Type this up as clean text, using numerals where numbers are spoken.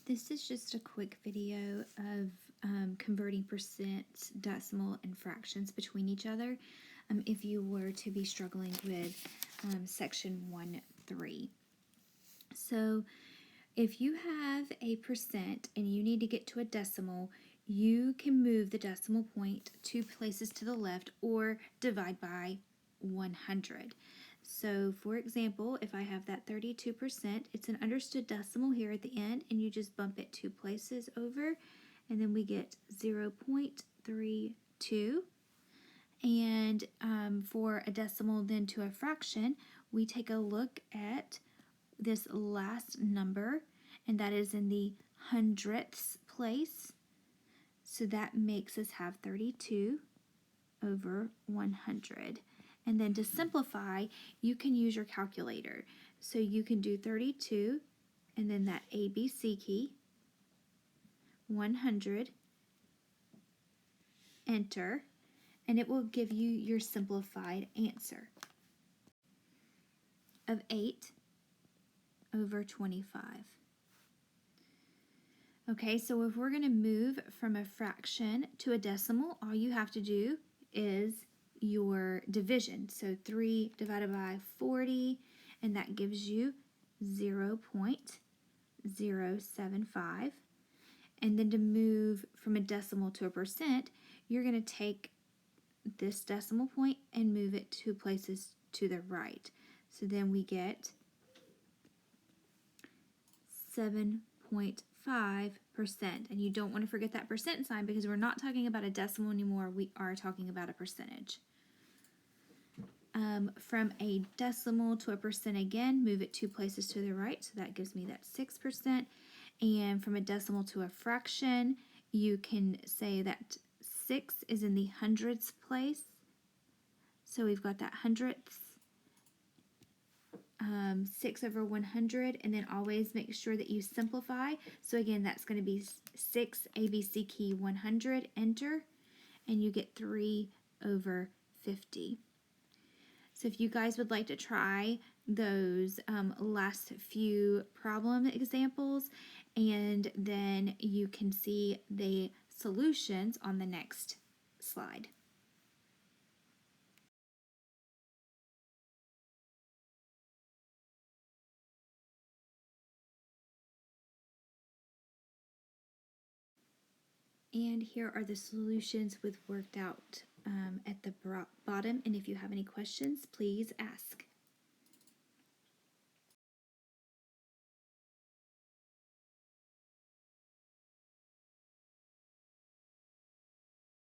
This is just a quick video of converting percent, decimal, and fractions between each other if you were to be struggling with section 1.3. So if you have a percent and you need to get to a decimal, you can move the decimal point 2 places to the left or divide by 100. So for example, if I have that 32%, it's an understood decimal here at the end, and you just bump it 2 places over, and then we get 0.32. And for a decimal then to a fraction, we take a look at this last number, and that is in the hundredths place. So that makes us have 32 over 100. And then to simplify, you can use your calculator. So you can do 32 and then that ABC key, 100, enter, and it will give you your simplified answer of 8 over 25. Okay, so if we're going to move from a fraction to a decimal, all you have to do is your division. So 3 divided by 40, and that gives you 0.075. And then to move from a decimal to a percent, you're going to take this decimal point and move it 2 places to the right. So then we get 7.5%. And you don't want to forget that percent sign because we're not talking about a decimal anymore. We are talking about a percentage. From a decimal to a percent again, move it 2 places to the right. So that gives me that 6%. And from a decimal to a fraction, you can say that 6 is in the hundredths place. So we've got that hundredths. 6 over 100, and then always make sure that you simplify. So again, that's going to be 6 ABC key 100, enter, and you get 3 over 50. So if you guys would like to try those last few problem examples, and then you can see the solutions on the next slide. And here are the solutions with worked out at the bottom. And if you have any questions, please ask.